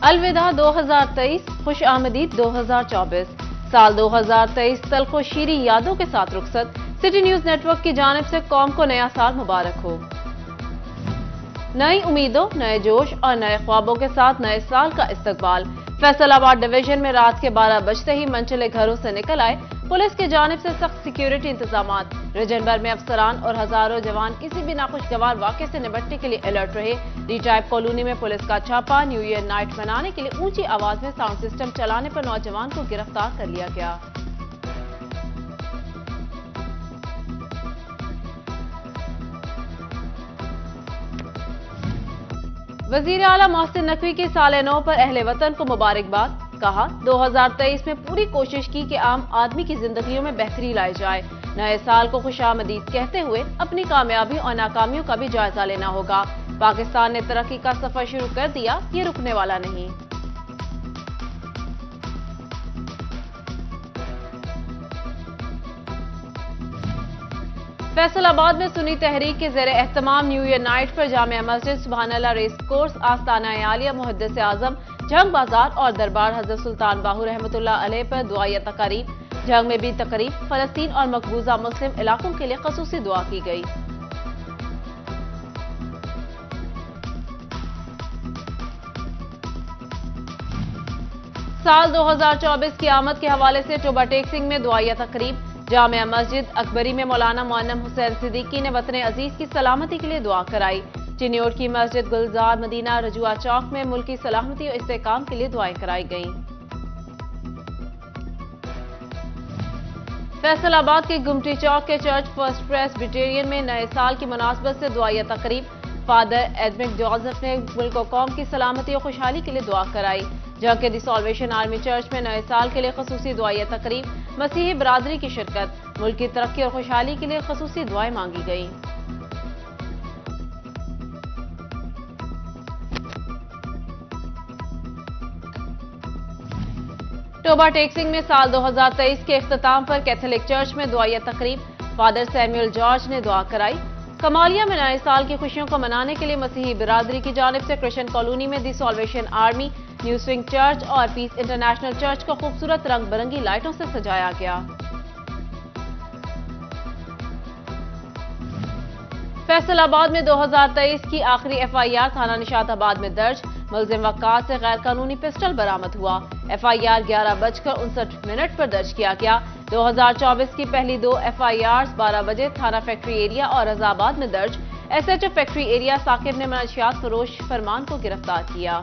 अलविदा 2023, खुश आमदीद 2024। साल 2023 तल्ख व शीरी यादों के साथ रुखसत। सिटी न्यूज नेटवर्क की जानिब से कौम को नया साल मुबारक हो। नई उम्मीदों, नए जोश और नए ख्वाबों के साथ नए साल का इस्तकबाल। फैसलाबाद डिवीजन में रात के 12 बजते ही मनचले घरों से निकल आए। पुलिस की जानिब से सख्त सिक्योरिटी इंतजामात। रीजन भर में अफसरान और हजारों जवान किसी भी नाखुशगवार वाक़े से निपटने के लिए अलर्ट रहे। डी टाइप कॉलोनी में पुलिस का छापा। न्यू ईयर नाइट मनाने के लिए ऊंची आवाज में साउंड सिस्टम चलाने पर नौजवान को गिरफ्तार कर लिया गया। वजीर आला मोहसिन नकवी की साल नौ पर अहले वतन को मुबारकबाद। कहा, 2023 में पूरी कोशिश की कि आम आदमी की जिंदगियों में बेहतरी लाई जाए। नए साल को खुशामदीद कहते हुए अपनी कामयाबी और नाकामियों का भी जायजा लेना होगा। पाकिस्तान ने तरक्की का सफर शुरू कर दिया, ये रुकने वाला नहीं। फैसलाबाद में सुन्नी तहरीक के ज़ेरे एहतमाम न्यू ईयर नाइट पर जामिया मस्जिद, सुबहानअल्लाह रेस कोर्स, आस्ताना आलिया, मुहद्दिस आजम, जंग बाजार और दरबार हजरत सुल्तान बाहू रहमतुल्लाह अलैह पर दुआया तकारीब। जंग में भी तकरीब, फलस्तीन और मकबूजा मुस्लिम इलाकों के लिए खसूसी दुआ की गई। साल 2024 की आमद के हवाले से टोबा टेक्सिंग में दुआया तकरीब। जामिया मस्जिद अकबरी में मौलाना मोअन्नम हुसैन सिद्दीकी ने वतन अजीज की सलामती के लिए दुआ कराई। चिन्योट की मस्जिद गुलजार मदीना रजुआ चौक में मुल्क की सलामती और इस्तेकाम के लिए दुआएं कराई गईं। फैसलाबाद के गुमटी चौक के चर्च फर्स्ट प्रेस्बिटेरियन में नए साल की मुनासबत से दुआया तकरीब। फादर एडमिक जोसेफ ने मुल्क और कौम की सलामती और खुशहाली के लिए दुआ कराई। जंग के डिसॉल्वेशन आर्मी चर्च में नए साल के लिए खसूसी दुआया तकरीब। मसीही बरादरी की शिरकत। मुल्क की तरक्की और खुशहाली के लिए खसूसी दुआएं मांगी गई। टोबा टेक्सिंग में साल 2023 के इख्तिताम पर कैथोलिक चर्च में दुआया तकरीब। फादर सैमुअल जॉर्ज ने दुआ कराई। कमालिया में नए साल की खुशियों को मनाने के लिए मसीही बिरादरी की जानिब से क्रिश्चियन कॉलोनी में the salvation army, new swing church और पीस इंटरनेशनल चर्च को खूबसूरत रंग बिरंगी लाइटों से सजाया गया। फैसलाबाद में 2023 की आखिरी FIR थाना निशाताबाद में दर्ज। मुलजिम वक्कार से गैर कानूनी पिस्टल बरामद हुआ। FIR 11:69 पर दर्ज किया गया। 2024 की पहली 2 FIRs 12 बजे थाना फैक्ट्री एरिया और रजाबाद में दर्ज। SHO फैक्ट्री एरिया साकिब ने मनशियात फरोश फरमान को गिरफ्तार किया।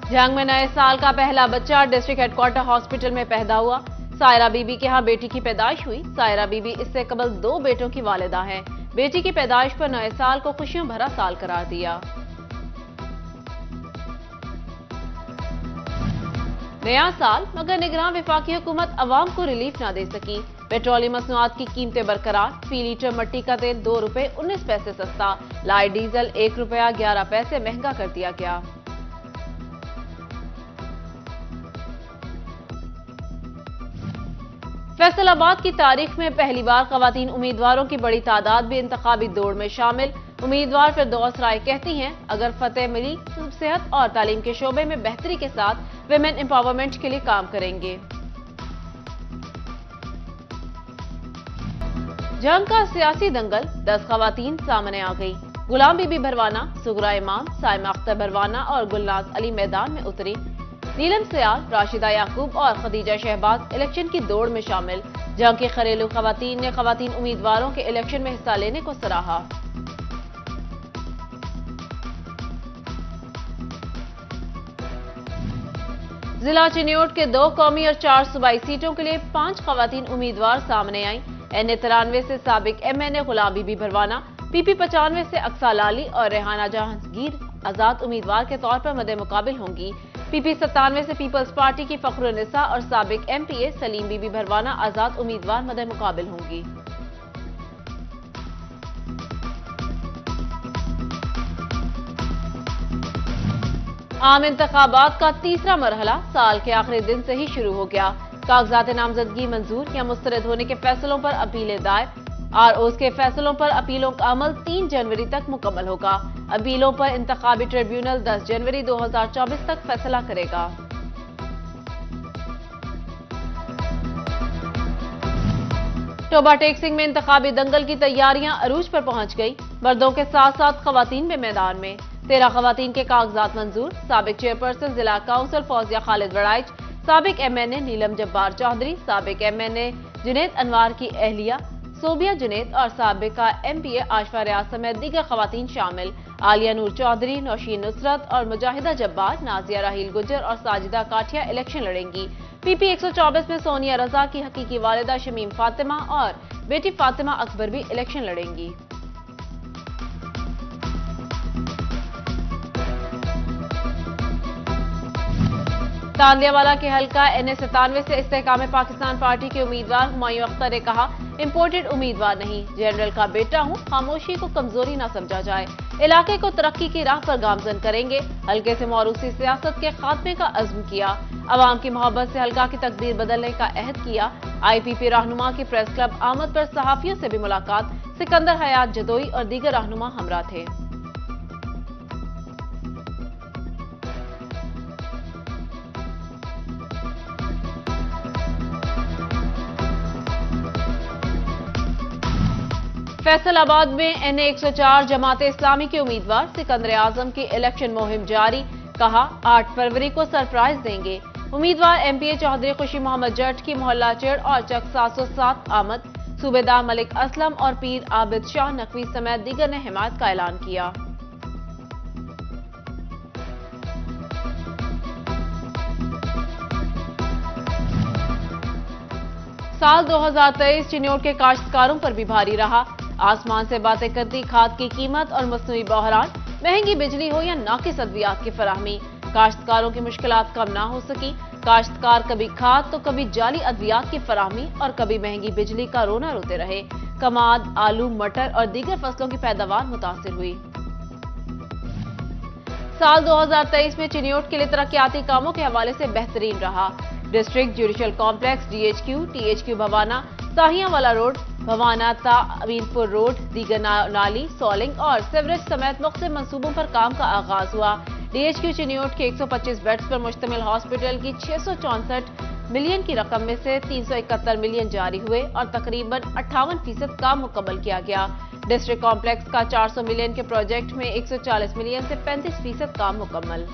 जंग में नए साल का पहला बच्चा डिस्ट्रिक्ट हेडक्वार्टर हॉस्पिटल में पैदा हुआ। सायरा बीबी के यहाँ बेटी की पैदाइश हुई। सायरा बीबी इससे कबल 2 बेटों की वालिदा हैं। बेटी की पैदाइश पर नए साल को खुशियों भरा साल करार दिया। नया साल मगर निगरान विफाकी हुकूमत अवाम को रिलीफ ना दे सकी। पेट्रोलियम मसनूआत की कीमतें बरकरार। फी लीटर मट्टी का तेल 2 रुपए 19 पैसे सस्ता। लाइट डीजल 1 रुपया 11 पैसे महंगा कर दिया गया। फैसलाबाद की तारीख में पहली बार खवातीन उम्मीदवारों की बड़ी तादाद भी इंतखाबी दौड़ में शामिल। उम्मीदवार फिरदौस राय कहती हैं, अगर फतेह मिली तो सेहत और तालीम के शोबे में बेहतरी के साथ विमेन एम्पावरमेंट के लिए काम करेंगे। जंग का सियासी दंगल, 10 खवातीन सामने आ गई। गुलाम बीबी भरवाना, सुगरा इमाम, साइमा अख्तर भरवाना और गुलनाज अली मैदान में उतरी। नीलम सियाल, राशिदा याकूब और खदीजा शहबाज इलेक्शन की दौड़ में शामिल। जंग के घरेलू खवातीन ने खवातीन उम्मीदवारों के इलेक्शन में हिस्सा लेने को सराहा। जिला चिन्योट के 2 कौमी और 4 सूबाई सीटों के लिए 5 खवातीन उम्मीदवार सामने आई। NA93 से साबिक MNA गुलाम बीबी भरवाना, PP 95 से अक्सा लाली और रेहाना जहांगीर आजाद उम्मीदवार के तौर पर मद्दे मुकाबिल होंगी। PP 97 से पीपल्स पार्टी की फखरुन्निसा और साबिक MPA सलीम बीबी भरवाना आजाद उम्मीदवार मद्दे मुकाबिल होंगी। आम इंतखाबात का तीसरा मरहला साल के आखिरी दिन से ही शुरू हो गया। कागजात नामजदगी मंजूर या मुस्तरद होने के फैसलों पर अपीलें दायर। ROs के फैसलों पर अपीलों का अमल 3 जनवरी तक मुकम्मल होगा। अपीलों पर इंतखाबी ट्रिब्यूनल 10 जनवरी 2024 तक फैसला करेगा। टोबा टेक-सिंह में इंतखाबी दंगल की तैयारियां अरूज पर पहुंच गई। मर्दों के साथ साथ खवातीन भी मैदान में। 13 खवातीन के कागजात मंजूर। साबिक चेयरपर्सन जिला काउंसिल फौजिया खालिद वड़ाइच, साबिक MNA नीलम जब्बार चौधरी, साबिक MNA जुनैद अनवार की अहलिया सोबिया जुनैद और साबिका MPA आशफा रियाज समेत दीगर खवातीन शामिल। आलिया नूर चौधरी, नौशीन नुसरत और मुजाहिदा जब्बार, नाजिया राहील गुजर और साजिदा काठिया इलेक्शन लड़ेंगी। PP 124 में सोनिया रजा की हकीकी वालिदा शमीम फातिमा और बेटी फातिमा अकबर भी इलेक्शन लड़ेंगी। तांदियावाला के हल्का NA97 से इस्तेहकाम पाकिस्तान पार्टी के उम्मीदवार हुमायूं अख्तर ने कहा, इंपोर्टेड उम्मीदवार नहीं, जनरल का बेटा हूं, खामोशी को कमजोरी ना समझा जाए। इलाके को तरक्की की राह पर गामजन करेंगे। हल्के से मौरूसी सियासत के खात्मे का अज़्म किया। अवाम की मोहब्बत से हल्का की तकदीर बदलने का अहद किया। IPP रहनुमा की प्रेस क्लब आमद पर सहाफियों से भी मुलाकात। सिकंदर हयात जदोई और दीगर रहनुमा हमरा थे। फैसलाबाद में NA 104 जमाते इस्लामी के उम्मीदवार सिकंदर आजम की इलेक्शन मुहिम जारी। कहा, 8 फरवरी को सरप्राइज देंगे। उम्मीदवार MPA चौधरी खुशी मोहम्मद जट की मोहल्ला चेड़ और चक 707 आमद। सूबेदार मलिक असलम और पीर आबिद शाह नकवी समेत दीगर ने हिमायत का ऐलान किया। साल 2023 चिन्योट के काश्तकारों पर भी भारी रहा। आसमान से बातें करती खाद की कीमत और मसनूई बहरान, महंगी बिजली हो या नाकिस अद्वियात की फराहमी, काश्तकारों की मुश्किलात कम ना हो सकी। काश्तकार कभी खाद तो कभी जाली अद्वियात की फराहमी और कभी महंगी बिजली का रोना रोते रहे। कमाद, आलू, मटर और दीगर फसलों की पैदावार मुतासिर हुई। साल 2023 में चिन्योट के लिए तरक्याती कामों के हवाले से बेहतरीन रहा। District judicial complex DHQ, THQ Bhawana, Sahiyawala road, Bhawana ता अमीनपुर रोड, दीगर नाली, सॉलिंग और सीवरेज समेत मुख्तलिफ मंसूबों पर काम का आगाज हुआ। DHQ चिन्योट के 125 बेड्स पर मुश्तमिल हॉस्पिटल की 664 मिलियन की रकम में से 371 मिलियन जारी हुए और तकरीबन 58% काम मुकम्मल किया गया। डिस्ट्रिक्ट कॉम्प्लेक्स का 400 मिलियन के प्रोजेक्ट में 140 मिलियन से 35% काम मुकम्मल।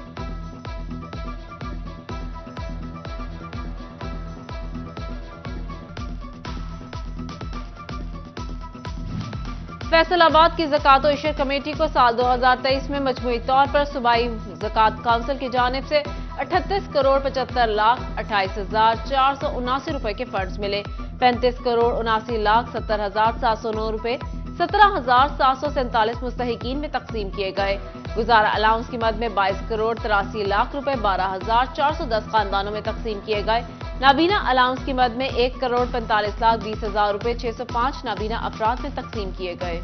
फैसलाबाद की ज़कात और इशर कमेटी को साल 2023 में मजमूई तौर पर सूबाई ज़कात काउंसिल की जानिब से 38 करोड़ 75 लाख 28,479 रुपए के फंड्स मिले। 35 करोड़ 79 लाख 70,709 रुपए 17,747 मुस्तहिकीन में तकसीम किए गए। गुजारा अलाउंस की मद में 22 करोड़ 83 लाख रुपए 12,410 खानदानों में तकसीम किए गए। नाबीना अलाउंस की मद में 1 करोड़ 45 लाख 20,000 रुपए 605 नाबीना अफराद में तकसीम किए गए।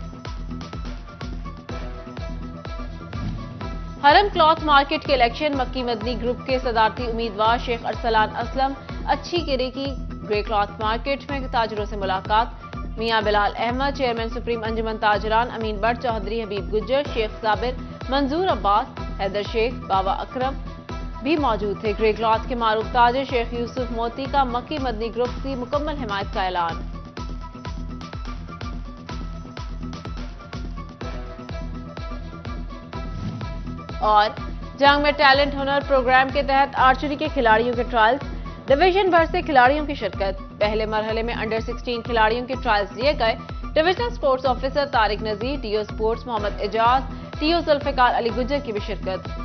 हरम क्लॉथ मार्केट के इलेक्शन, मक्की मदनी ग्रुप के सदारती उम्मीदवार शेख अरसलान असलम अच्छी गिरी की ग्रे क्लॉथ मार्केट में ताजरों से मुलाकात। मियां बिलाल अहमद, चेयरमैन सुप्रीम अंजुमन ताजरान, अमीन बट चौधरी, हबीब गुज्जर, शेख साबिर, मंजूर अब्बास, हैदर शेख, बाबा अकरम भी मौजूद थे। ग्रे क्लॉथ के मारूफ ताजर शेख यूसुफ मोती का मक्की मदनी ग्रुप की मुकम्मल हिमायत का ऐलान। और जंग में टैलेंट हुनर प्रोग्राम के तहत आर्चरी के खिलाड़ियों के ट्रायल्स, डिवीजन भर से खिलाड़ियों की शिरकत। पहले मरहले में अंडर 16 खिलाड़ियों के ट्रायल्स लिए गए। Divisional sports officer Tariq Nazir, DO sports Mohammad Ejaz, TO Zulfiqar Ali Gujjar की भी शिरकत।